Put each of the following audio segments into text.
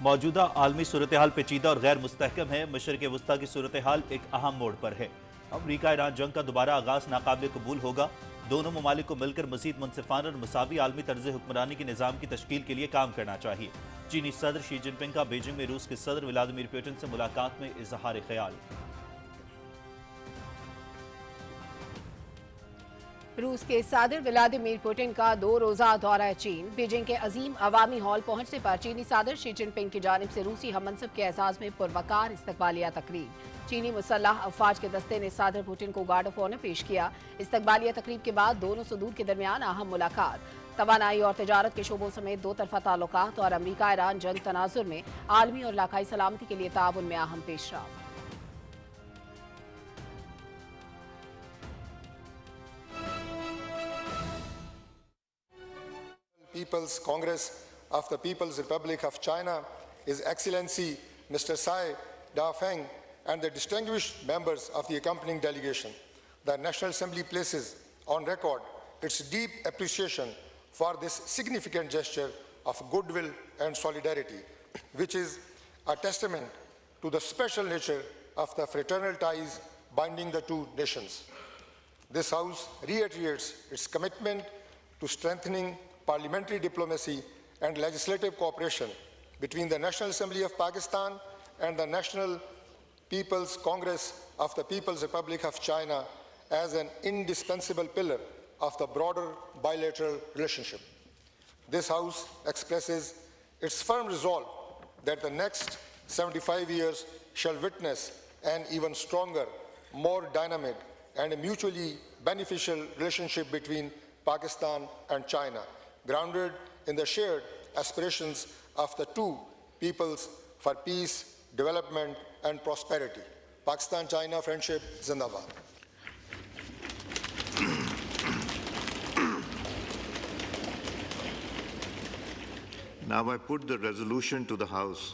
موجودہ عالمی صورتحال پیچیدہ اور غیر مستحکم ہے۔ مشرق وسطیٰ کی صورتحال ایک اہم موڑ پر ہے۔ امریکہ ایران جنگ کا دوبارہ آغاز ناقابل قبول ہوگا۔ دونوں ممالک کو مل کر مزید منصفانہ اور مساوی عالمی طرز حکمرانی کے نظام کی تشکیل کے لیے کام کرنا چاہیے۔ چینی صدر شی جن پنگ کا بیجنگ میں روس کے صدر ولادیمیر پوٹن سے ملاقات میں اظہار خیال۔ روس کے صدر ولادیمیر پوٹن کا 2 روزہ دورہ چین۔ بیجنگ کے عظیم عوامی ہال پہنچنے پر چینی صدر شی جن پنگ کی جانب سے روسی ہم منصب کے اعزاز میں پروقار استقبالیہ تقریب۔ چینی مسلح افواج کے دستے نے صدر پوٹن کو گارڈ آف آنر پیش کیا۔ استقبالیہ تقریب کے بعد دونوں صدور کے درمیان اہم ملاقات۔ توانائی اور تجارت کے شعبوں سمیت 2 طرفہ تعلقات اور امریکہ ایران جنگ تناظر میں عالمی اور علاقائی سلامتی کے لیے تعاون میں اہم پیش رفت۔ People's Congress of the People's Republic of China, His Excellency Mr. Tsai Dao-feng, and the distinguished members of the accompanying delegation. The National Assembly places on record its deep appreciation for this significant gesture of goodwill and solidarity, which is a testament to the special nature of the fraternal ties binding the two nations. This House reiterates its commitment to strengthening parliamentary diplomacy and legislative cooperation between the National Assembly of Pakistan and the National People's Congress of the People's Republic of China as an indispensable pillar of the broader bilateral relationship. This House expresses its firm resolve that the next 75 years shall witness an even stronger, more dynamic, and mutually beneficial relationship between Pakistan and China, grounded in the shared aspirations of the two peoples for peace, development, and prosperity. Pakistan-China friendship, Zindabad. Now I put the resolution to the House.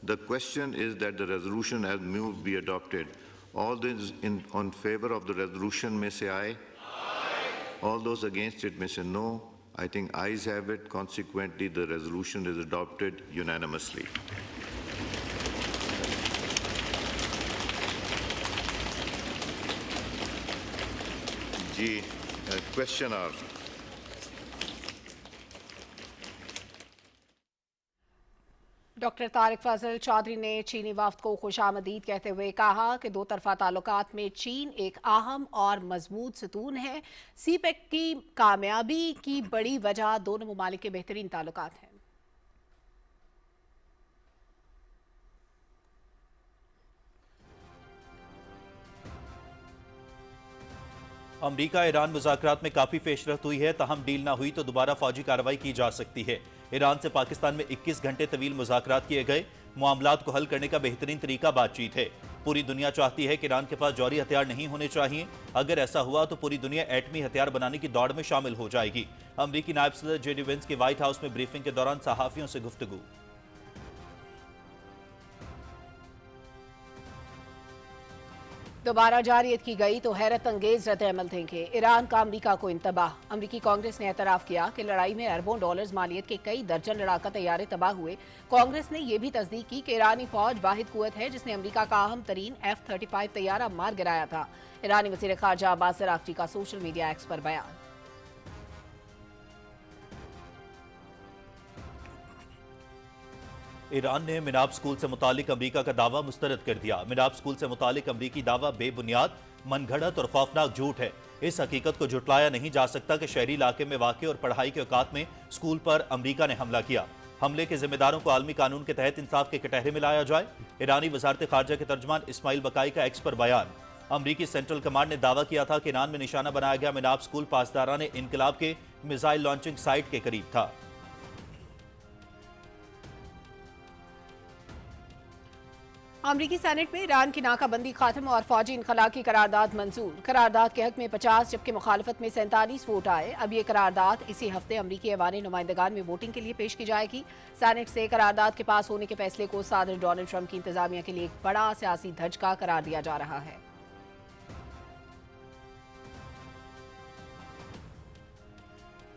The question is that the resolution as moved be adopted. All those on favor of the resolution may say aye. Aye. All those against it may say no. I think ayes have it. Consequently, the resolution is adopted unanimously. Question hour. Doctor Tariq فضل چودھری نے چینی وفد کو خوش آمدید کہتے ہوئے کہا کہ 2 طرفہ تعلقات میں چین ایک اہم اور مضبوط ستون ہے۔ سی پیک کی کامیابی کی بڑی وجہ دونوں ممالک کے بہترین تعلقات ہیں۔ امریکہ ایران مذاکرات میں کافی پیش رفت ہوئی ہے، تاہم ڈیل نہ ہوئی تو دوبارہ فوجی کارروائی کی جا سکتی ہے۔ ایران سے پاکستان میں 21 گھنٹے طویل مذاکرات کیے گئے۔ معاملات کو حل کرنے کا بہترین طریقہ بات چیت ہے۔ پوری دنیا چاہتی ہے کہ ایران کے پاس جوہری ہتھیار نہیں ہونے چاہیے۔ اگر ایسا ہوا تو پوری دنیا ایٹمی ہتھیار بنانے کی دوڑ میں شامل ہو جائے گی۔ امریکی نائب صدر جے ڈی وینس کی وائٹ ہاؤس میں بریفنگ کے دوران صحافیوں سے گفتگو۔ دوبارہ جارحیت کی گئی تو حیرت انگیز رد عمل دیں گے۔ ایران کا امریکہ کو انتباہ۔ امریکی کانگریس نے اعتراف کیا کہ لڑائی میں اربوں ڈالرز مالیت کے کئی درجن لڑاکا طیارے تباہ ہوئے۔ کانگریس نے یہ بھی تصدیق کی کہ ایرانی فوج واحد قوت ہے جس نے امریکہ کا اہم ترین F-35 طیارہ مار گرایا تھا۔ ایرانی وزیر خارجہ عباس اراغچی کا سوشل میڈیا ایکس پر بیان۔ ایران نے مناب سکول سے متعلق امریکہ کا دعویٰ مسترد کر دیا۔ مناب سکول سے متعلق امریکی دعویٰ بے بنیاد، من گھڑت اور خوفناک جھوٹ ہے۔ اس حقیقت کو جھٹلایا نہیں جا سکتا کہ شہری علاقے میں واقع اور پڑھائی کے اوقات میں سکول پر امریکہ نے حملہ کیا۔ حملے کے ذمہ داروں کو عالمی قانون کے تحت انصاف کے کٹہرے میں لایا جائے۔ ایرانی وزارت خارجہ کے ترجمان اسماعیل بقائی کا ایکس پر بیان۔ امریکی سینٹرل کمانڈ نے دعویٰ کیا تھا کہ ایران میں نشانہ بنایا گیا مناب سکول پاسداران انقلاب کے میزائل لانچنگ سائٹ کے قریب تھا۔ امریکی سینٹ میں ایران کی ناکہ بندی خاتم اور فوجی انخلا کی قرارداد منظور۔ قرارداد کے حق میں 50 جبکہ مخالفت میں 47 ووٹ آئے۔ اب یہ قرارداد اسی ہفتے امریکی ایوان نمائندگان میں ووٹنگ کے لیے پیش کی جائے گی۔ سینٹ سے قرارداد کے پاس ہونے کے فیصلے کو صدر ڈونلڈ ٹرمپ کی انتظامیہ کے لیے ایک بڑا سیاسی دھچکا قرار دیا جا رہا ہے۔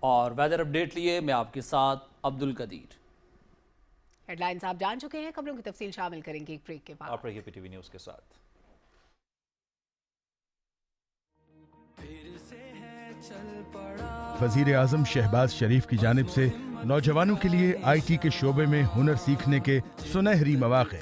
اور ویدر اپڈیٹ لیے میں آپ کے ساتھ عبد القدیر۔ ہیڈ لائنز آپ جان چکے ہیں، خبروں کی تفصیل شامل کریں گے ایک بریک کے بعد۔ آپ رہیے پی ٹی وی نیوز کے ساتھ۔ وزیر اعظم شہباز شریف کی جانب سے نوجوانوں کے لیے آئی ٹی کے شعبے میں ہنر سیکھنے کے سنہری مواقع۔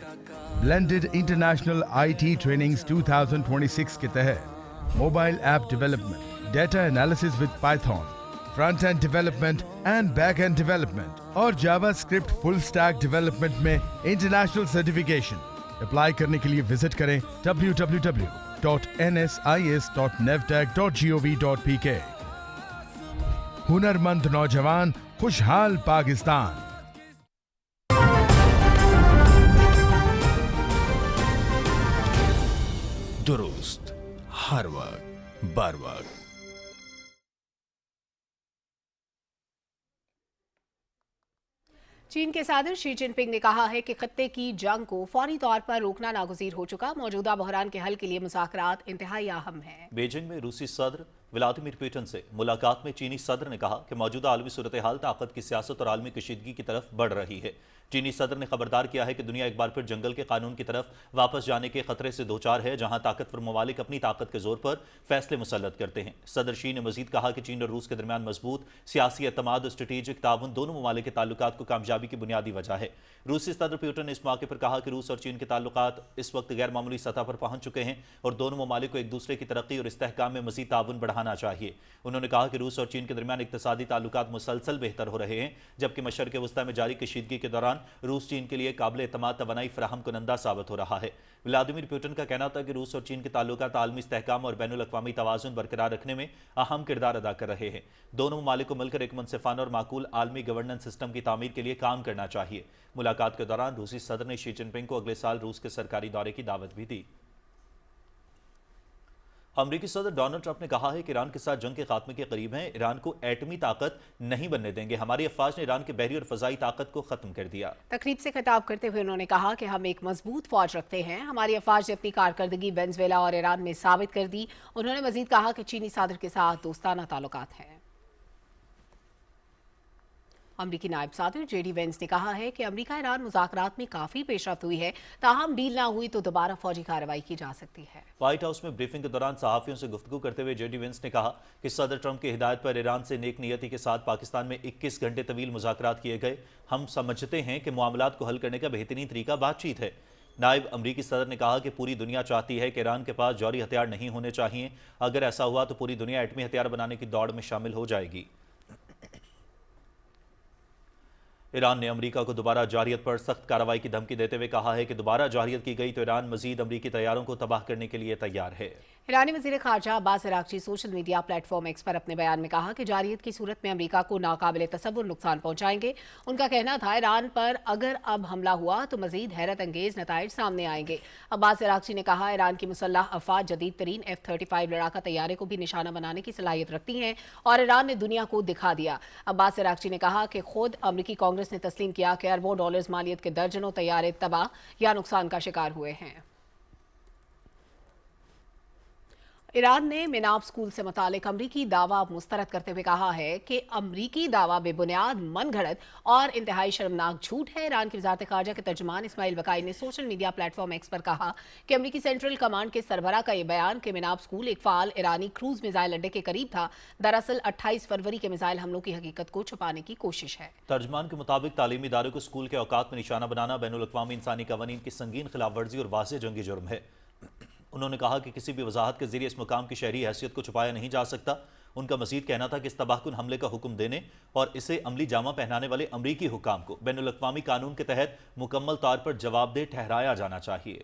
Blended international I T trainings 2026 کے تحت mobile app development, data analysis with پائتھون، front end development and back and development اور جاوا اسکرپٹ فل اسٹیک ڈیولپمنٹ میں انٹرنیشنل سرٹیفکیشن۔ اپلائی کرنے کے لیے وزٹ کریں www.nsis.navtech.gov.pk۔ ہنرمند نوجوان، خوشحال پاکستان۔ درست ہر وقت بر وقت۔ چین کے صدر شی جن پنگ نے کہا ہے کہ خطے کی جنگ کو فوری طور پر روکنا ناگزیر ہو چکا، موجودہ بحران کے حل کے لیے مذاکرات انتہائی اہم ہیں۔ بیجنگ میں روسی صدر ولادیمیر پوٹن سے ملاقات میں چینی صدر نے کہا کہ موجودہ عالمی صورتحال طاقت کی سیاست اور عالمی کشیدگی کی طرف بڑھ رہی ہے۔ چینی صدر نے خبردار کیا ہے کہ دنیا ایک بار پھر جنگل کے قانون کی طرف واپس جانے کے خطرے سے دوچار ہے، جہاں طاقتور ممالک اپنی طاقت کے زور پر فیصلے مسلط کرتے ہیں۔ صدر شی نے مزید کہا کہ چین اور روس کے درمیان مضبوط سیاسی اعتماد اور اسٹریٹجک تعاون دونوں ممالک کے تعلقات کو کامیابی کی بنیادی وجہ ہے۔ روسی صدر پوٹن نے اس موقع پر کہا کہ روس اور چین کے تعلقات اس وقت غیر معمولی سطح پر پہنچ چکے ہیں اور دونوں ممالک کو ایک دوسرے کی ترقی اور استحکام میں مزید تعاون بڑھانا چاہیے۔ انہوں نے کہا کہ روس اور چین کے درمیان اقتصادی تعلقات مسلسل بہتر ہو رہے ہیں، جبکہ مشرق وسطیٰ میں جاری کشیدگی کے دوران روس چین کے لیے قابل اعتماد توانائی فراہم کنندہ ثابت ہو رہا ہے۔ ولادیمیر پوٹن کا کہنا تھا کہ روس اور چین کے تعلقات عالمی استحکام اور بین الاقوامی توازن برقرار رکھنے میں اہم کردار ادا کر رہے ہیں۔ دونوں ممالک کو مل کر ایک منصفانہ اور معقول عالمی گورننس سسٹم کی تعمیر کے لیے کام کرنا چاہیے۔ ملاقات کے دوران روسی صدر نے شی جن پنگ کو اگلے سال روس کے سرکاری دورے کی دعوت بھی دی۔ امریکی صدر ڈونلڈ ٹرمپ نے کہا ہے کہ ایران کے ساتھ جنگ کے خاتمے کے قریب ہیں، ایران کو ایٹمی طاقت نہیں بننے دیں گے، ہماری افواج نے ایران کے بحری اور فضائی طاقت کو ختم کر دیا۔ تقریب سے خطاب کرتے ہوئے انہوں نے کہا کہ ہم ایک مضبوط فوج رکھتے ہیں، ہماری افواج نے اپنی کارکردگی وینزویلا اور ایران میں ثابت کر دی۔ انہوں نے مزید کہا کہ چینی صدر کے ساتھ دوستانہ تعلقات ہیں۔ امریکی نائب صدر جے ڈی وینس نے کہا ہے کہ امریکہ ایران مذاکرات میں کافی پیش رفت ہوئی ہے، تاہم ڈیل نہ ہوئی تو دوبارہ فوجی کارروائی کی جا سکتی ہے۔ وائٹ ہاؤس میں بریفنگ کے دوران صحافیوں سے گفتگو کرتے ہوئے جے ڈی وینس نے کہا کہ صدر ٹرمپ کی ہدایت پر ایران سے نیک نیتی کے ساتھ پاکستان میں 21 گھنٹے طویل مذاکرات کیے گئے۔ ہم سمجھتے ہیں کہ معاملات کو حل کرنے کا بہترین طریقہ بات چیت ہے۔ نائب امریکی صدر نے کہا کہ پوری دنیا چاہتی ہے کہ ایران کے پاس جوہری ہتھیار نہیں ہونے چاہیے، اگر ایسا ہوا تو پوری دنیا ایٹمی ہتھیار بنانے کی دوڑ میں شامل ہو جائے گی۔ ایران نے امریکہ کو دوبارہ جوہریت پر سخت کارروائی کی دھمکی دیتے ہوئے کہا ہے کہ دوبارہ جوہریت کی گئی تو ایران مزید امریکی طیاروں کو تباہ کرنے کے لیے تیار ہے۔ ایرانی وزیر خارجہ Abbas Araghchi social media platform X پر اپنے بیان میں کہا کہ جوہریت کی صورت میں امریکہ کو ناقابل تصور نقصان پہنچائیں گے۔ ان کا کہنا تھا ایران پر اگر اب حملہ ہوا تو مزید حیرت انگیز نتائج سامنے آئیں گے۔ عباس عراقچی نے کہا ایران کی مسلح افواج جدید ترین F-35 لڑاکا طیارے کو بھی نشانہ بنانے کی صلاحیت رکھتی ہیں اور ایران نے دنیا کو دکھا دیا۔ عباس عراقچی نے کہا کہ خود امریکی کانگریس نے تسلیم کیا کہ اربوں ڈالرز مالیت کے درجنوں طیارے تباہ یا نقصان کا شکار ہوئے ہیں۔ ایران نے میناب اسکول سے متعلق امریکی دعویٰ مسترد کرتے ہوئے کہا ہے کہ امریکی دعویٰ بے بنیاد، من گھڑت اور انتہائی شرمناک جھوٹ ہے۔ ایران کی وزارت خارجہ کے ترجمان اسماعیل وقائی نے social media platform X پر کہا کہ امریکی سینٹرل کمانڈ کے سربراہ کا یہ بیان کہ میناب اسکول ایک فعال ایرانی کروز میزائل اڈے کے قریب تھا، دراصل 28 فروری کے میزائل حملوں کی حقیقت کو چھپانے کی کوشش ہے۔ ترجمان کے مطابق تعلیمی اداروں کو اسکول کے اوقات میں نشانہ بنانا بین الاقوامی انسانی قوانین کی سنگین خلاف ورزی اور واضح جنگی جرم ہے۔ انہوں نے کہا کہ کسی بھی وضاحت کے ذریعے اس مقام کی شہری حیثیت کو چھپایا نہیں جا سکتا۔ ان کا مزید کہنا تھا کہ اس تباہ کن حملے کا حکم دینے اور اسے عملی جامہ پہنانے والے امریکی حکام کو بین الاقوامی قانون کے تحت مکمل طور پر جواب دہ ٹھہرایا جانا چاہیے۔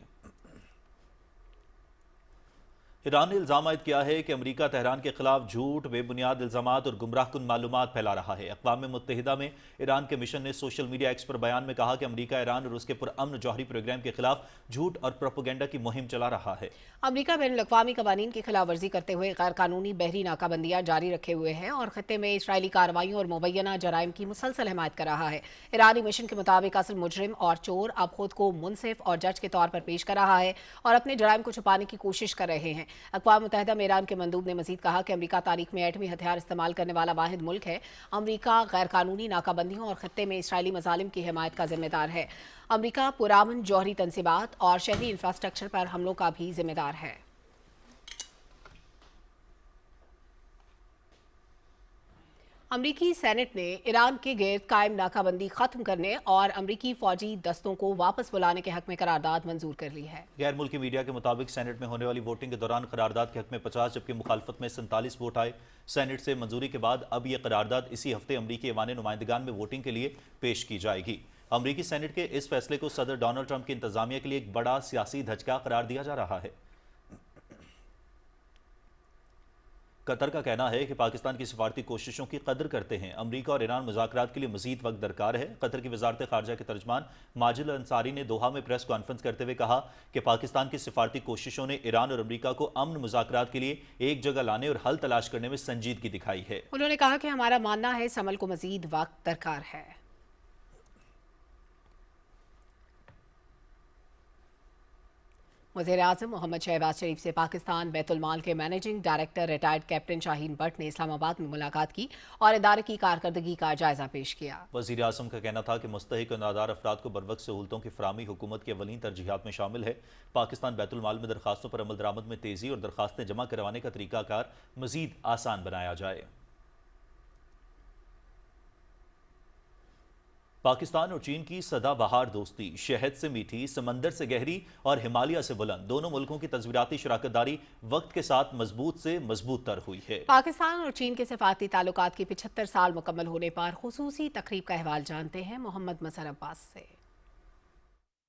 ایران نے الزام عائد کیا ہے کہ امریکہ تہران کے خلاف جھوٹ، بے بنیاد الزامات اور گمراہ کن معلومات پھیلا رہا ہے۔ اقوام متحدہ میں ایران کے مشن نے سوشل میڈیا ایکس پر بیان میں کہا کہ امریکہ ایران اور اس کے پرامن جوہری پروگرام کے خلاف جھوٹ اور پروپیگنڈا کی مہم چلا رہا ہے۔ امریکہ بین الاقوامی قوانین کی خلاف ورزی کرتے ہوئے غیر قانونی بحری ناکہ بندیاں جاری رکھے ہوئے ہیں اور خطے میں اسرائیلی کارروائیوں اور مبینہ جرائم کی مسلسل حمایت کر رہا ہے۔ ایرانی مشن کے مطابق اصل مجرم اور چور اب خود کو منصف اور جج کے طور پر پیش کر رہا ہے اور اپنے جرائم کو چھپانے کی کوشش کر رہے ہیں۔ اقوام متحدہ میں ایران کے مندوب نے مزید کہا کہ امریکہ تاریخ میں ایٹمی ہتھیار استعمال کرنے والا واحد ملک ہے۔ امریکہ غیر قانونی ناکہ بندیوں اور خطے میں اسرائیلی مظالم کی حمایت کا ذمہ دار ہے۔ امریکہ پرامن جوہری تنصیبات اور شہری انفراسٹرکچر پر حملوں کا بھی ذمہ دار ہے۔ امریکی سینٹ نے ایران کے گرد قائم ناکہ بندی ختم کرنے اور امریکی فوجی دستوں کو واپس بلانے کے حق میں قرارداد منظور کر لی ہے۔ غیر ملکی میڈیا کے مطابق سینٹ میں ہونے والی ووٹنگ کے دوران قرارداد کے حق میں 50 جبکہ مخالفت میں 47 ووٹ آئے۔ سینٹ سے منظوری کے بعد اب یہ قرارداد اسی ہفتے امریکی ایوان نمائندگان میں ووٹنگ کے لیے پیش کی جائے گی۔ امریکی سینٹ کے اس فیصلے کو صدر ڈونلڈ ٹرمپ کی انتظامیہ کے لیے ایک بڑا سیاسی دھچکا قرار دیا جا رہا ہے۔ قطر کا کہنا ہے کہ پاکستان کی سفارتی کوششوں کی قدر کرتے ہیں۔ امریکہ اور ایران مذاکرات کے لیے مزید وقت درکار ہے۔ قطر کی وزارت خارجہ کے ترجمان ماجد الانصاری نے دوحہ میں پریس کانفرنس کرتے ہوئے کہا کہ پاکستان کی سفارتی کوششوں نے ایران اور امریکہ کو امن مذاکرات کے لیے ایک جگہ لانے اور حل تلاش کرنے میں سنجیدگی دکھائی ہے۔ انہوں نے کہا کہ ہمارا ماننا ہے اس عمل کو مزید وقت درکار ہے۔ وزیر اعظم محمد شہباز شریف سے پاکستان بیت المال کے managing director retired captain Shaheen but نے اسلام آباد میں ملاقات کی اور ادارے کی کارکردگی کا جائزہ پیش کیا۔ وزیر اعظم کا کہنا تھا کہ مستحق اور نادار افراد کو بروقت سہولتوں کی فراہمی حکومت کی اولین ترجیحات میں شامل ہے۔ پاکستان بیت المال میں درخواستوں پر عمل درآمد میں تیزی اور درخواستیں جمع کروانے کا طریقہ کار مزید آسان بنایا جائے۔ پاکستان اور چین کی سدا بہار دوستی شہد سے میٹھی، سمندر سے گہری اور ہمالیہ سے بلند، دونوں ملکوں کی تزویراتی شراکت داری وقت کے ساتھ مضبوط سے مضبوط تر ہوئی ہے۔ پاکستان اور چین کے سفارتی تعلقات کی 75 سال مکمل ہونے پر خصوصی تقریب کا احوال جانتے ہیں محمد مظہر عباس سے۔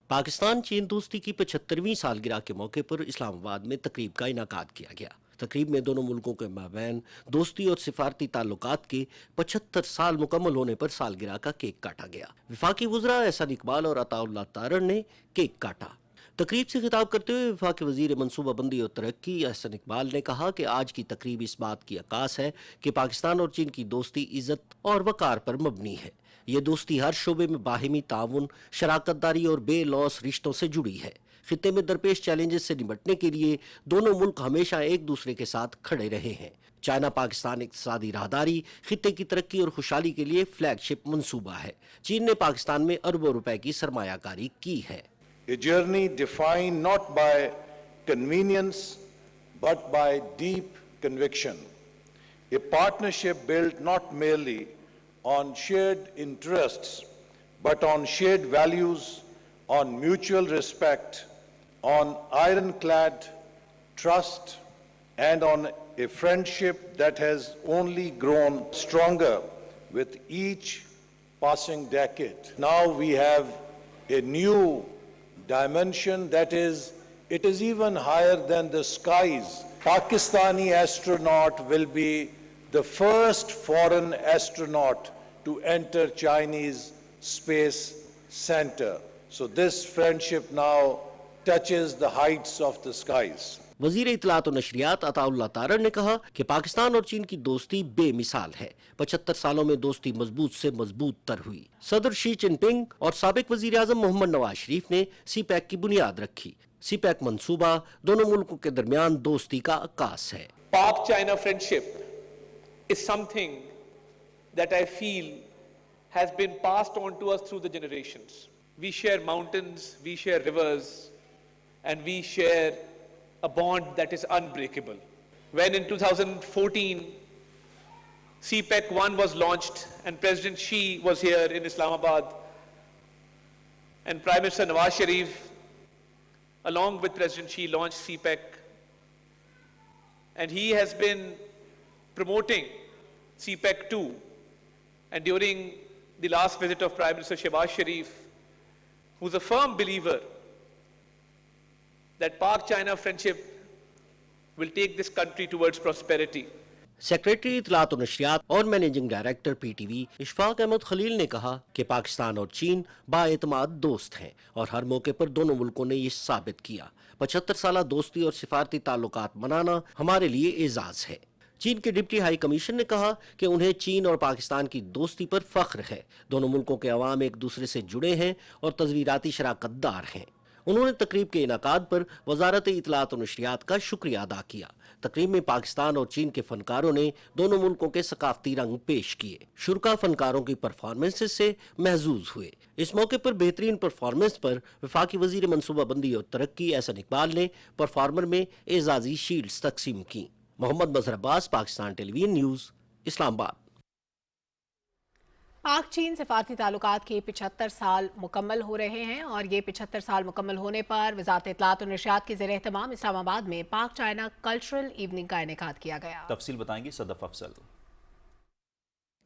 پاکستان چین دوستی کی 75ویں سالگرہ کے موقع پر اسلام آباد میں تقریب کا انعقاد کیا گیا۔ تقریب میں دونوں ملکوں کے مابین دوستی اور سفارتی تعلقات کے 75 سال مکمل ہونے پر سالگرہ کا کیک کاٹا گیا۔ وفاقی وزراء احسن اقبال اور عطا اللہ تارڑ نے کیک کاٹا۔ تقریب سے خطاب کرتے ہوئے وفاقی وزیر منصوبہ بندی اور ترقی احسن اقبال نے کہا کہ آج کی تقریب اس بات کی عکاس ہے کہ پاکستان اور چین کی دوستی عزت اور وقار پر مبنی ہے۔ یہ دوستی ہر شعبے میں باہمی تعاون، شراکت داری اور بے لوث رشتوں سے جڑی ہے۔ خطے میں درپیش چیلنجز سے نمٹنے کے لیے دونوں ملک ہمیشہ ایک دوسرے کے ساتھ کھڑے رہے ہیں۔ چائنا پاکستان اقتصادی راہداری خطے کی ترقی اور خوشحالی کے لیے فلیگ شپ منصوبہ ہے۔ چین نے پاکستان میں اربوں روپے کی سرمایہ کاری کی ہے۔ A journey defined not by convenience but by deep conviction. A partnership built not merely on shared interests but on shared values, on mutual respect, on ironclad trust, and on a friendship that has only grown stronger with each passing decade. Now we have a new dimension that it is even higher than the skies. Pakistani astronaut will be the first foreign astronaut to enter Chinese space center. So this friendship now touches the heights of the skies. وزیر اطلاعات و نشریات عطا اللہ تارڑ نے کہا کہ پاکستان اور چین کی دوستی بے مثال ہے۔ 75 سالوں میں دوستی مضبوط سے مضبوط تر ہوئی۔ صدر شی جن پنگ اور سابق وزیر اعظم محمد نواز شریف نے سی پیک کی بنیاد رکھی۔ سی پیک منصوبہ دونوں ملکوں کے درمیان دوستی کا عکاس ہے۔ Pak China friendship is something that I feel has been passed on to us through the generations. We share mountains, we share rivers, and we share a bond that is unbreakable. When in 2014, CPEC 1 was launched and President Xi was here in Islamabad, and Prime Minister Nawaz Sharif, along with President Xi, launched CPEC, and he has been promoting CPEC 2, and during the last visit of Prime Minister Shehbaz Sharif, who's a firm believer that Pak-China friendship will take this country towards prosperity. Secretary اطلاعات و نشریات اور managing director P T V Ashfaq Ahmed Khalil نے کہا کہ پاکستان اور چین بااعتماد دوست ہیں اور ہر موقع پر دونوں ملکوں نے یہ ثابت کیا۔ 75 سالہ دوستی اور سفارتی تعلقات منانا ہمارے لیے اعزاز ہے۔ چین کے ڈپٹی ہائی کمیشن نے کہا کہ انہیں چین اور پاکستان کی دوستی پر فخر ہے۔ دونوں ملکوں کے عوام ایک دوسرے سے جڑے ہیں اور تزویراتی شراکت دار ہیں۔ انہوں نے تقریب کے انعقاد پر وزارت اطلاعات و نشریات کا شکریہ ادا کیا۔ تقریب میں پاکستان اور چین کے فنکاروں نے دونوں ملکوں کے ثقافتی رنگ پیش کیے۔ شرکا فنکاروں کی پرفارمنس سے محظوظ ہوئے۔ اس موقع پر بہترین پرفارمنس پر وفاقی وزیر منصوبہ بندی اور ترقی احسن اقبال نے پرفارمر میں اعزازی شیلڈز تقسیم کی۔ محمد مظہر عباس، پاکستان ٹیلی ویژن نیوز، اسلام آباد۔ پاک چین سفارتی تعلقات کے 75 سال مکمل ہو رہے ہیں اور یہ 75 سال مکمل ہونے پر وزارت اطلاعات و نشریات کے زیر اہتمام اسلام آباد میں پاک چائنا کلچرل ایوننگ کا انعقاد کیا گیا۔ تفصیل بتائیں گی صدف افضل۔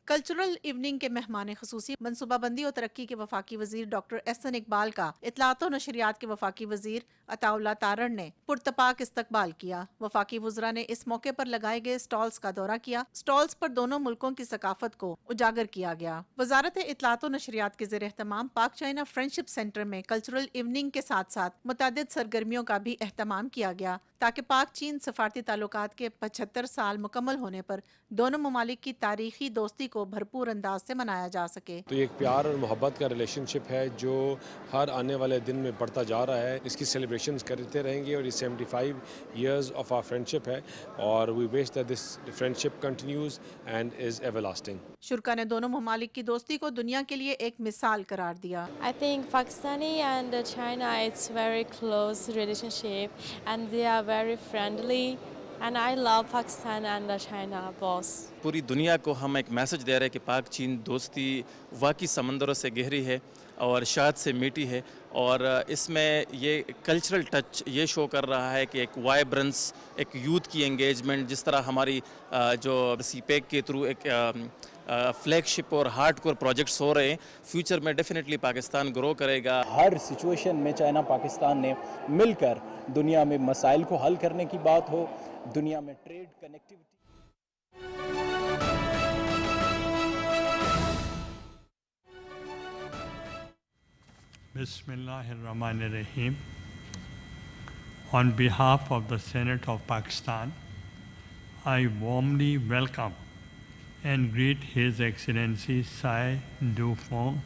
کلچرل ایوننگ کے مہمان خصوصی منصوبہ بندی اور ترقی کے وفاقی وزیر ڈاکٹر احسن اقبال کا اطلاعات و نشریات کے وفاقی وزیر عطا اللہ تارڑ نے پرتپاک استقبال کیا۔ وفاقی وزراء نے اس موقع پر لگائے گئے سٹالز کا دورہ کیا۔ سٹالز پر دونوں ملکوں کی ثقافت کو اجاگر کیا گیا۔ وزارت اطلاعات و نشریات کے زیر اہتمام پاک چائنا فرینڈشپ سینٹر میں کلچرل ایوننگ کے ساتھ ساتھ متعدد سرگرمیوں کا بھی اہتمام کیا گیا تاکہ پاک چین سفارتی تعلقات کے 75 سال مکمل ہونے پر دونوں ممالک کی تاریخی دوستی کو بھرپور انداز سے منایا جا سکے۔ تو یہ ایک پیار اور محبت کا ریلیشن شپ ہے جو ہر آنے والے دن میں بڑھتا جا رہا ہے۔ اس کی سیلیبریشنز کرتے رہیں گے اور یہ 75 ایئرز آف آور فرینڈشپ ہے اور we wish that this friendship continues and is everlasting. شرکا نے دونوں ممالک کی دوستی کو دنیا کے لیے ایک مثال قرار دیا۔ I think Pakistani and China, it's very close relationship and they are very friendly and I love Pakistan and China both. پوری دنیا کو ہم ایک میسج دے رہے ہیں کہ پاک چین دوستی واقعی سمندروں سے گہری ہے اور شاد سے میٹھی ہے، اور اس میں یہ کلچرل ٹچ یہ شو کر رہا ہے کہ ایک وائبرنس، ایک یوتھ کی انگیجمنٹ، جس طرح ہماری جو سی پیک کے تھرو ایک فلیگ شپ اور ہارڈ کور پروجیکٹس ہو رہے ہیں، فیوچر میں ڈیفینیٹلی پاکستان گرو کرے گا۔ ہر سچویشن میں چائنا پاکستان نے مل کر دنیا میں مسائل کو حل کرنے کی بات ہو، دنیا میں ٹریڈ کنیکٹیوٹی۔ بسم اللہ الرحمن الرحیم۔ On behalf of the Senate of Pakistan, I warmly welcome and greet His Excellency Tsai Do-Fong,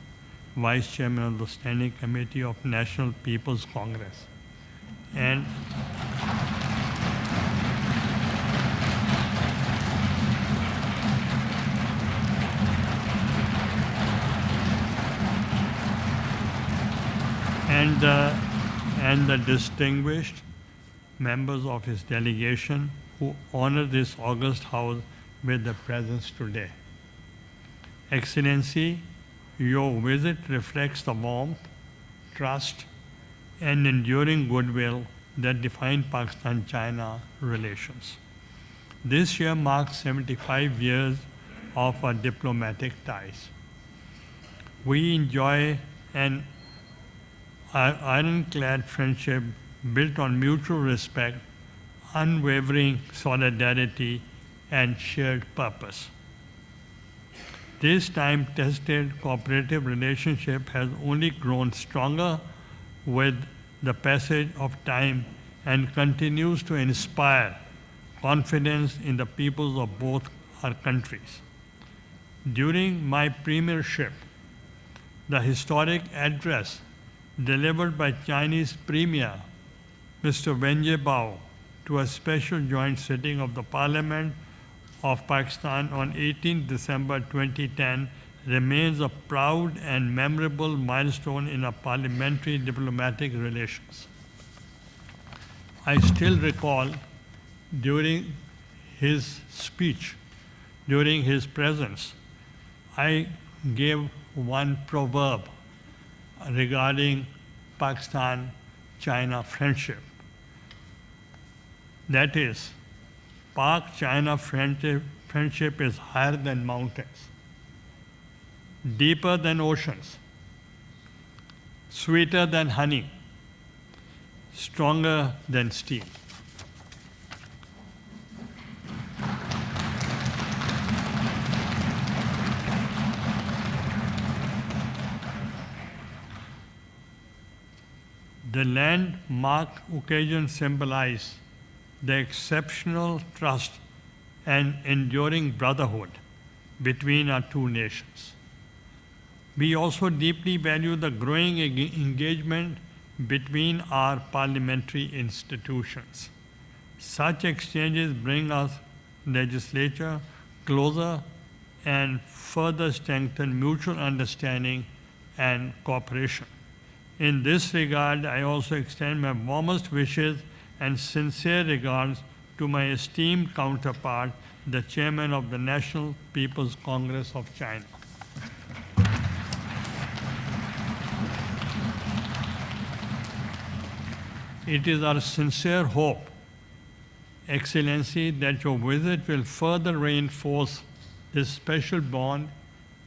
Vice Chairman of the Standing Committee of National People's Congress, and the distinguished members of his delegation who honor this august house with their presence today. Excellency, your visit reflects the warmth, trust, and enduring goodwill that define Pakistan-China relations. This year marks 75 years of our diplomatic ties. We enjoy an ironclad friendship built on mutual respect, unwavering solidarity, and shared purpose. This time-tested cooperative relationship has only grown stronger with the passage of time and continues to inspire confidence in the peoples of both our countries. During my premiership, the historic address delivered by Chinese Premier Mr. Wen Jiabao to a special joint sitting of the Parliament of Pakistan on 18 December 2010 remains a proud and memorable milestone in our parliamentary diplomatic relations. I still recall during his speech, during his presence, I gave one proverb regarding Pakistan-China friendship. That is, Pak-China friendship is higher than mountains, deeper than oceans, sweeter than honey, stronger than steel. The landmark occasion symbolizes the exceptional trust and enduring brotherhood between our two nations. We also deeply value the growing engagement between our parliamentary institutions. Such exchanges bring us legislature closer and further strengthen mutual understanding and cooperation. In this regard, I also extend my warmest wishes and sincere regards to my esteemed counterpart, the Chairman of the National People's Congress of China. It is our sincere hope, Excellency, that your visit will further reinforce this special bond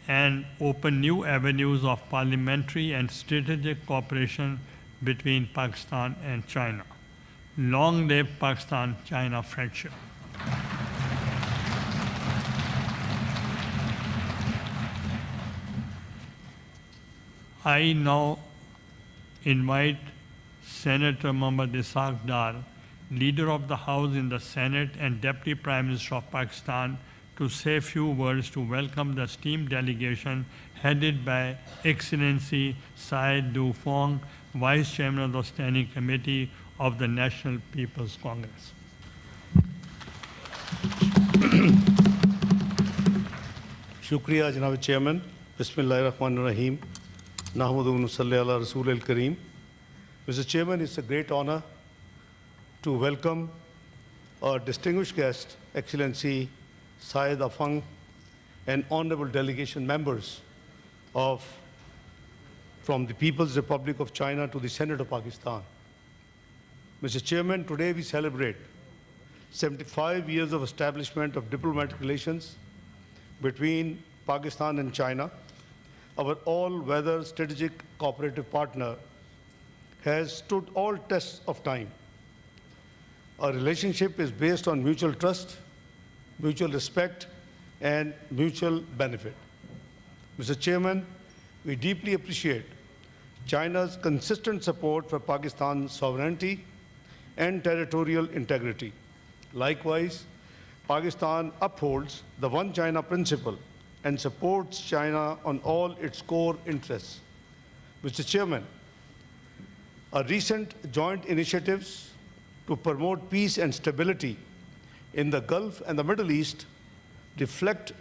and open new avenues of parliamentary and strategic cooperation between Pakistan and China. Long live Pakistan-China friendship. I now invite Senator Mohammad Ishaq Dar, Leader of the House in the Senate and Deputy Prime Minister of Pakistan, to say a few words to welcome the esteemed delegation headed by Excellency Syed Du Fong, Vice Chairman of the Standing Committee of the National People's Congress. Shukriya, Janab Chairman. Bismillahirrahmanirrahim. Nahmadu wa nusalli ala Rasul al-Kareem. Mr. Chairman, it's a great honor to welcome our distinguished guest, Excellency Syed Afang, and honorable delegation members from the People's Republic of China to the Senate of Pakistan. Mr. Chairman, today we celebrate 75 years of establishment of diplomatic relations between Pakistan and China. Our all-weather strategic cooperative partner has stood all tests of time. Our relationship is based on mutual trust, mutual respect, and mutual benefit. Mr. Chairman, we deeply appreciate China's consistent support for Pakistan's sovereignty and territorial integrity. Likewise, Pakistan upholds the One China principle and supports China on all its core interests. Mr. Chairman, our recent joint initiatives to promote peace and stability in the Gulf and the Middle East reflect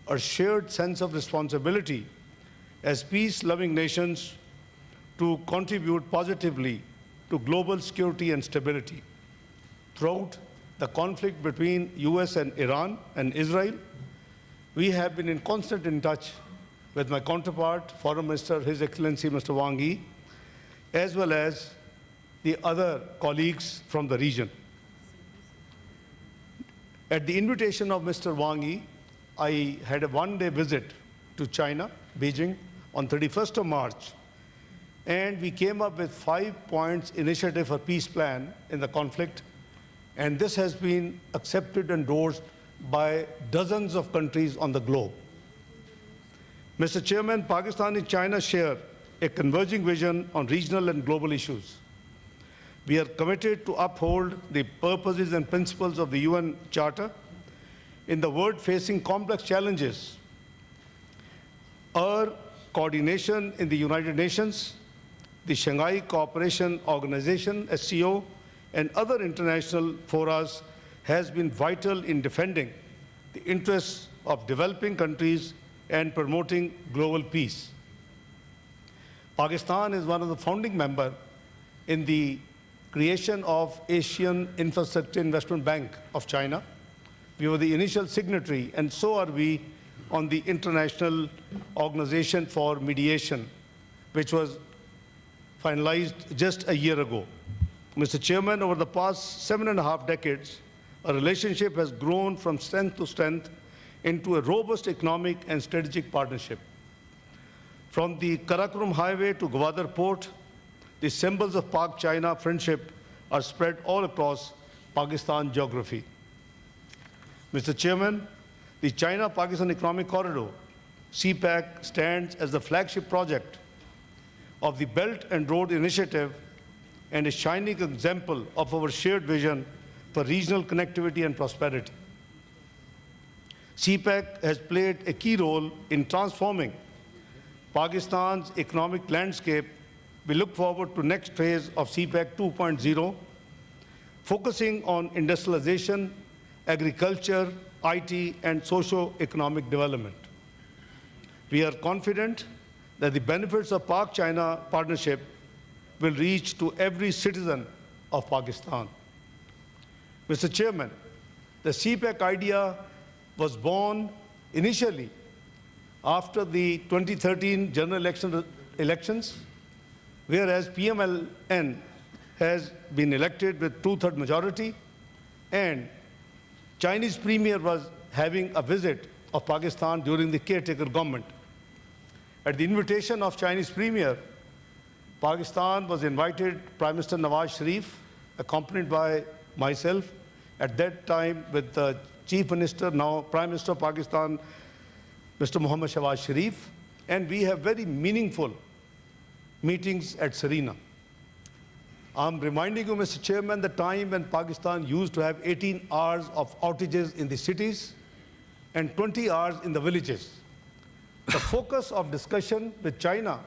our shared sense of responsibility as peace-loving nations to contribute positively to global security and stability. Throughout the conflict between US and Iran and Israel, we have been in constant touch with my counterpart, Foreign Minister, His Excellency Mr. Wang Yi, as well as the other colleagues from the region. At the invitation of Mr. Wang Yi, I had a one-day visit to China, Beijing, on 31st of March, and we came up with 5 points initiative for peace plan in the conflict, and this has been accepted and endorsed by dozens of countries on the globe. Mr. Chairman, Pakistan and China share a converging vision on regional and global issues. We are committed to uphold the purposes and principles of the UN Charter in the world facing complex challenges. Our coordination in the United Nations, the Shanghai Cooperation Organization, SCO, and other international forums has been vital in defending the interests of developing countries and promoting global peace. Pakistan is one of the founding members in the creation of Asian Infrastructure Investment Bank of China. We were the initial signatory, and so are we on the International Organization for Mediation, which was finalized just a year ago. Mr. Chairman, over the past 7.5 decades, our relationship has grown from strength to strength into a robust economic and strategic partnership. From the Karakoram Highway to Gwadar Port, the symbols of Pak-China friendship are spread all across Pakistan geography. Mr. Chairman, the China-Pakistan Economic Corridor, CPEC, stands as the flagship project of the Belt and Road Initiative and a shining example of our shared vision for regional connectivity and prosperity. CPEC has played a key role in transforming Pakistan's economic landscape we look forward to next phase of CPEC 2.0, focusing on industrialization, agriculture, IT, and socio-economic development. We are confident that the benefits of Pak-China partnership will reach to every citizen of Pakistan. Mr. Chairman, the CPEC idea was born initially after the 2013 general elections, whereas PMLN has been elected with two-thirds majority, and Chinese premier was having a visit of Pakistan during the caretaker government. At the invitation of Chinese premier, Pakistan was invited Prime Minister Nawaz Sharif, accompanied by myself, at that time with the Chief Minister, now Prime Minister of Pakistan, Mr. Mohammad Shahbaz Sharif, and we have very meaningful meetings at Serena. I'm reminding you, Mr. Chairman, the time when Pakistan used to have 18 hours of outages in the cities and 20 hours in the villages. The focus of discussion with China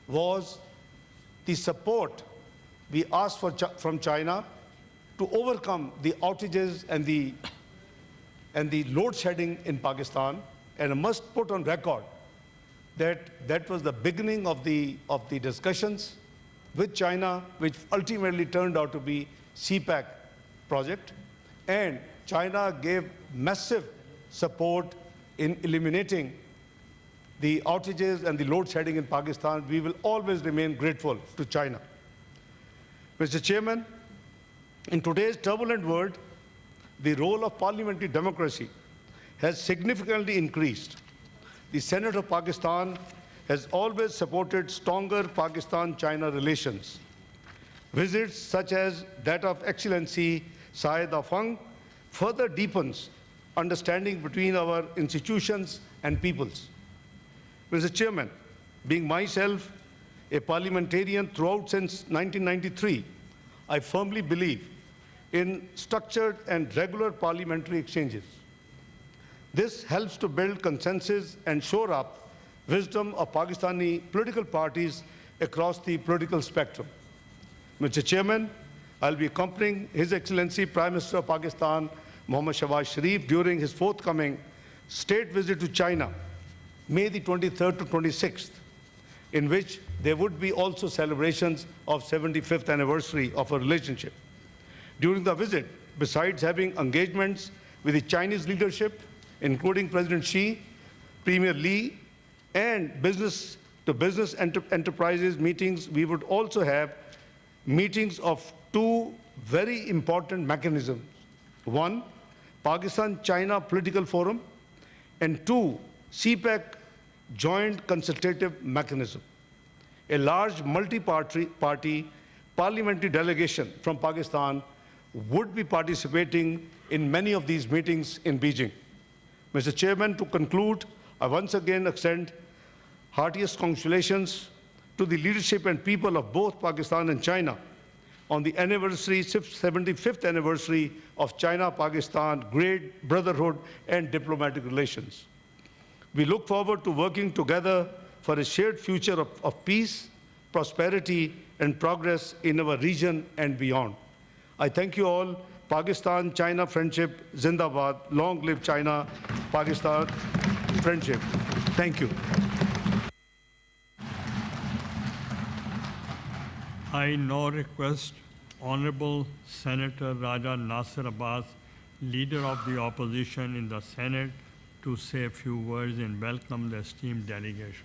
was the support we asked for from China to overcome the outages and the load shedding in Pakistan. And I must put on record that that was the beginning of the discussions with China, which ultimately turned out to be CPEC project. And China gave massive support in eliminating the outages and the load shedding in Pakistan. We will always remain grateful to China. Mr. Chairman, in today's turbulent world, the role of parliamentary democracy has significantly increased. The Senate of Pakistan has always supported stronger Pakistan-China relations. Visits such as that of Excellency Syed Afang further deepens understanding between our institutions and peoples. Mr. Chairman, being myself a parliamentarian throughout since 1993, I firmly believe in structured and regular parliamentary exchanges. This helps to build consensus and shore up wisdom of Pakistani political parties across the political spectrum. Mr. Chairman, I'll be accompanying His Excellency Prime Minister of Pakistan, Mohammad Shahbaz Sharif, during his forthcoming state visit to China, May the 23rd to 26th, in which there would be also celebrations of 75th anniversary of our relationship. During the visit, besides having engagements with the Chinese leadership, including President Xi, Premier Li, and business-to-business enterprises meetings, we would also have meetings of two very important mechanisms. One, Pakistan-China Political Forum, and two, CPEC Joint Consultative Mechanism. A large multi-party parliamentary delegation from Pakistan would be participating in many of these meetings in Beijing. Mr. Chairman, to conclude, I once again extend heartiest congratulations to the leadership and people of both Pakistan and China on the 75th anniversary of China-Pakistan great brotherhood and diplomatic relations. We look forward to working together for a shared future of peace, prosperity, and progress in our region and beyond. I thank you all. Pakistan-China friendship, Zindabad. Long live China-Pakistan friendship. Thank you. I now request Honorable Senator Raja Nasir Abbas, Leader of the Opposition in the Senate, to say a few words and welcome the esteemed delegation.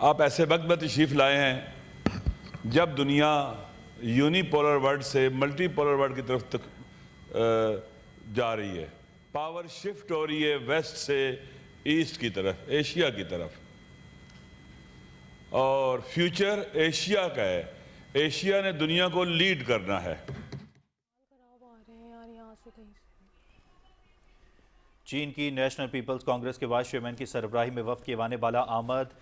آپ ایسے وقت میں تشریف لائے ہیں جب دنیا uni polar world سے ملٹی پولر ورلڈ کی طرف جا رہی ہے. پاور شفٹ ہو رہی ہے ویسٹ سے ایسٹ کی طرف, ایشیا کی طرف, اور فیوچر ایشیا کا ہے. ایشیا نے دنیا کو لیڈ کرنا ہے. چین کی نیشنل پیپلز کانگریس کے وائس چیئرمین کی سربراہی میں وفد کے ایوان بالا آمد.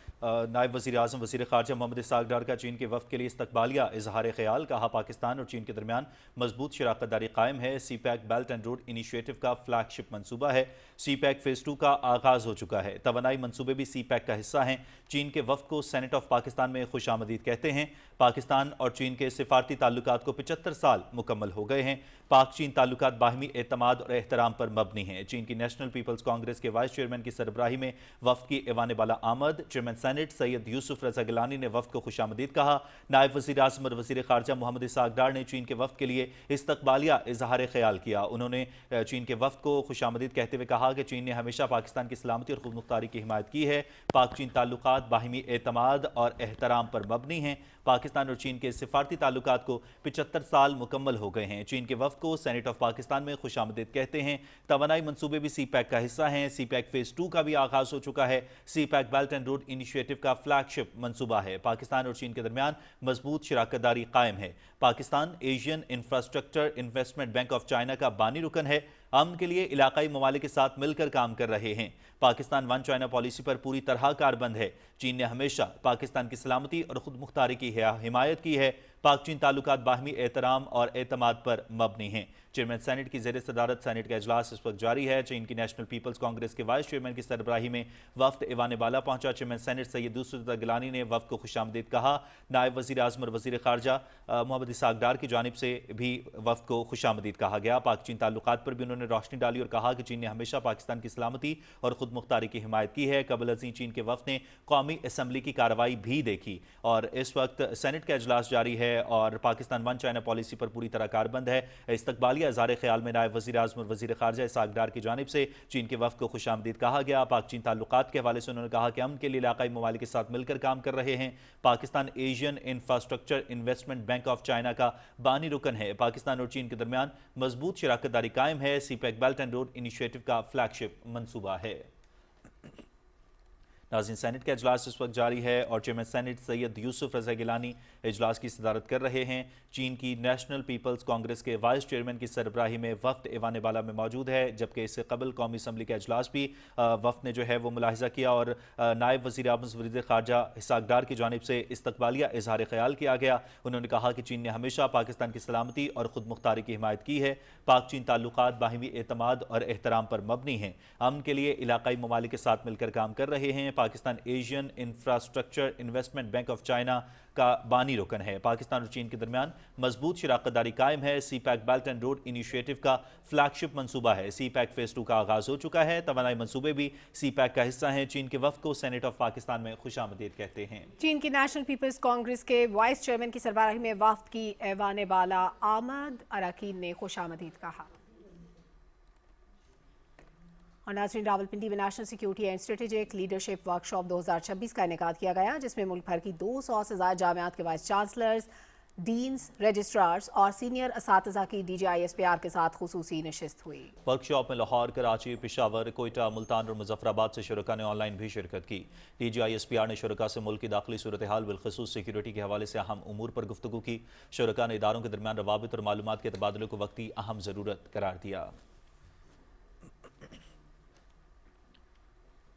نائب وزیر اعظم وزیر خارجہ محمد اسحاق ڈار کا چین کے وفد کے لیے استقبالیہ. اظہار خیال, کہا پاکستان اور چین کے درمیان مضبوط شراکت داری قائم ہے. CPEC Belt and Road Initiative کا فلیگ شپ منصوبہ ہے. سی پیک فیز 2 کا آغاز ہو چکا ہے. توانائی منصوبے بھی سی پیک کا حصہ ہیں. چین کے وفد کو سینٹ آف پاکستان میں خوش آمدید کہتے ہیں. پاکستان اور چین کے سفارتی تعلقات کو 75 سال مکمل ہو گئے ہیں. پاک چین تعلقات باہمی اعتماد اور احترام پر مبنی ہیں. چین کی نیشنل پیپلز کانگریس کے وائس چیئرمین کی سربراہی میں وفد کی ایوان بالا آمد. چیئرمین سینٹ سید یوسف رضا گیلانی نے وفد کو خوش آمدید کہا. نائب وزیر اعظم اور وزیر خارجہ محمد اسحاق ڈار نے چین کے وفد کے لیے استقبالیہ اظہار خیال کیا. انہوں نے چین کے وفد کو خوش آمدید کہتے ہوئے کہا کہ چین نے ہمیشہ پاکستان کی سلامتی اور خود مختاری کی حمایت کی ہے. پاک چین تعلقات باہمی اعتماد اور احترام پر مبنی ہیں. پاکستان اور چین کے سفارتی تعلقات کو 75 سال مکمل ہو گئے ہیں. چین کے وفد کو سینٹ آف پاکستان میں خوش آمدید کہتے ہیں. توانائی منصوبے بھی سی پیک کا حصہ ہیں. سی پیک فیز 2 کا بھی آغاز ہو چکا ہے. CPEC Belt and Road Initiative کا فلیگ شپ منصوبہ ہے. پاکستان اور چین کے درمیان مضبوط شراکت داری قائم ہے. Pakistan Asian infrastructure investment bank of China کا بانی رکن ہے. امن کے لیے علاقائی ممالک کے ساتھ مل کر کام کر رہے ہیں. پاکستان ون چائنا پالیسی پر پوری طرح کاربند ہے. چین نے ہمیشہ پاکستان کی سلامتی اور خود مختاری کی حمایت کی ہے. پاک چین تعلقات باہمی احترام اور اعتماد پر مبنی ہیں. چیئرمین سینٹ کی زیر صدارت سینٹ کا اجلاس اس وقت جاری ہے. چین کی نیشنل پیپلز کانگریس کے وائس چیئرمین کی سربراہی میں وفد ایوان بالا پہنچا. چیئرمین سینٹ سید یوسف رضا گیلانی نے وفد کو خوش آمدید کہا. نائب وزیر اعظم اور وزیر خارجہ محمد اسحاق ڈار کی جانب سے بھی وفد کو خوش آمدید کہا گیا. پاک چین تعلقات پر بھی انہوں نے روشنی ڈالی اور کہا کہ چین نے ہمیشہ پاکستان کی سلامتی اور خود مختاری کی حمایت کی ہے. قبل ازیں چین کے وفد نے قومی اسمبلی کی کارروائی بھی دیکھی اور اس وقت سینٹ کا اجلاس جاری ہے اور پاکستان ون چائنا پالیسی پر پوری طرح کاربند ہے. استقبالیہ اظہار خیال میں نائب وزیر اعظم اور وزیر خارجہ اسحاق ڈار کی جانب سے چین کے وفد کو خوش آمدید کہا گیا. پاک چین تعلقات کے حوالے سے انہوں نے کہا کہ امن کے لیے علاقائی ممالک کے ساتھ مل کر کام کر رہے ہیں. Pakistan Asian infrastructure investment bank of China کا بانی رکن ہے. پاکستان اور چین کے درمیان مضبوط شراکت داری قائم ہے. CPEC Belt and Road Initiative کا فلیگ شپ منصوبہ ہے. ناظرین، سینٹ کا اجلاس اس وقت جاری ہے اور چیئرمین سینٹ سید یوسف رضا گیلانی اجلاس کی صدارت کر رہے ہیں. چین کی نیشنل پیپلز کانگریس کے وائس چیئرمین کی سربراہی میں وفد ایوان بالا میں موجود ہے، جبکہ اس سے قبل قومی اسمبلی کا اجلاس بھی وفد نے جو ہے وہ ملاحظہ کیا اور نائب وزیر اعظم وزیر خارجہ اسحاق ڈار کی جانب سے استقبالیہ اظہار خیال کیا گیا. انہوں نے کہا کہ چین نے ہمیشہ پاکستان کی سلامتی اور خود مختاری کی حمایت کی ہے. پاک چین تعلقات باہمی اعتماد اور احترام پر مبنی ہیں. امن کے لیے علاقائی ممالک کے ساتھ مل کر کام کر رہے ہیں. Pakistan Asian infrastructure investment bank of China کا بانی رکن ہے. پاکستان اور چین کے درمیان مضبوط شراکت داری قائم ہے. CPEC Belt and Road Initiative کا فلیگ شپ منصوبہ ہے. سی پیک فیز 2 کا آغاز ہو چکا ہے. توانائی منصوبے بھی سی پیک کا حصہ ہیں. چین کے وفد کو سینٹ آف پاکستان میں خوش آمدید کہتے ہیں. چین کی نیشنل پیپلز کانگریس کے وائس چیئرمین کی سربراہی میں وفد کی ایوان بالا آمد. اراکین نے خوش آمدید کہا. اور ناظرین، راولپنڈی میں national security and strategic leadership workshop 2026 کا انعقاد کیا گیا، جس میں ملک بھر کی 200 سے زائد جامعات کے وائس چانسلرز، ڈینز، رجسٹرارز اور سینئر اساتذہ کی DGISPR کے ساتھ خصوصی نشست ہوئی. ورکشاپ میں لاہور، کراچی، پشاور، کوئٹہ، ملتان اور مظفر آباد سے شرکاء نے آن لائن بھی شرکت کی. DGISPR نے شرکاء سے ملک کی داخلی صورتحال بالخصوص سیکیورٹی کے حوالے سے اہم امور پر گفتگو کی. شرکاء نے اداروں کے درمیان روابط اور معلومات کے تبادلے کو وقتی اہم ضرورت قرار دیا.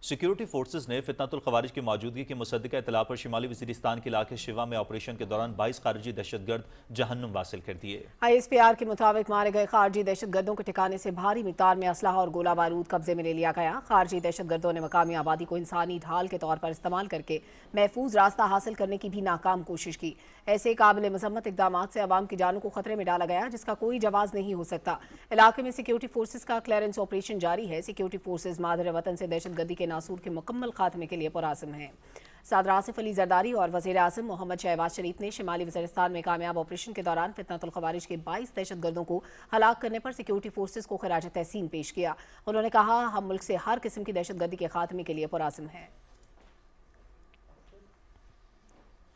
سیکیورٹی فورسز نے فتنۃ الخوارج کی موجودگی کی مصدقہ اطلاع پر شمالی وزیرستان کے علاقے شیوا میں آپریشن کے دوران 22 خارجی دہشت گرد جہنم واصل کر دیے. ISPR کے مطابق مارے گئے خارجی دہشت گردوں کے ٹھکانے سے بھاری مقدار میں اسلحہ اور گولہ بارود قبضے میں لے لیا گیا. خارجی دہشت گردوں نے مقامی آبادی کو انسانی ڈھال کے طور پر استعمال کر کے محفوظ راستہ حاصل کرنے کی بھی ناکام کوشش کی. ایسے قابل مذمت اقدامات سے عوام کی جانوں کو خطرے میں ڈالا گیا، جس کا کوئی جواز نہیں ہو سکتا. علاقے میں سیکیورٹی فورسز کا کلیئرنس آپریشن جاری ہے. سیکیورٹی فورسز مادر وطن سے دہشت گردی کے ناسور کے مکمل خاتمے کے لیے پرعزم ہیں. صدر آصف علی زرداری اور وزیر اعظم محمد شہباز شریف نے شمالی وزیرستان میں کامیاب آپریشن کے دوران فتنۃ الخوارج کے 22 دہشت گردوں کو ہلاک کرنے پر سیکیورٹی فورسز کو خراج تحسین پیش کیا. انہوں نے کہا، ہم ملک سے ہر قسم کی دہشت گردی کے خاتمے کے لیے پرعزم ہیں.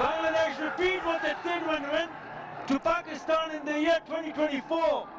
Bangladesh repeat what they did when they went to Pakistan in the year 2024.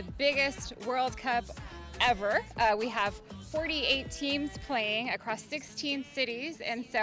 the biggest World Cup ever. We have 48 teams playing across 16 cities, and so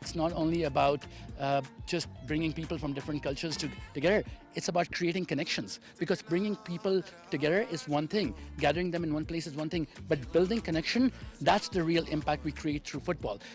It's not only about just bringing people from different cultures together. It's about creating connections, because bringing people together is one thing, gathering them in one place is one thing, but building connection, that's the real impact we create through football.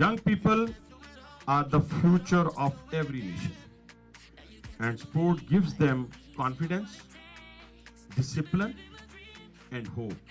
Young people are the future of every nation, and sport gives them confidence, discipline, and hope.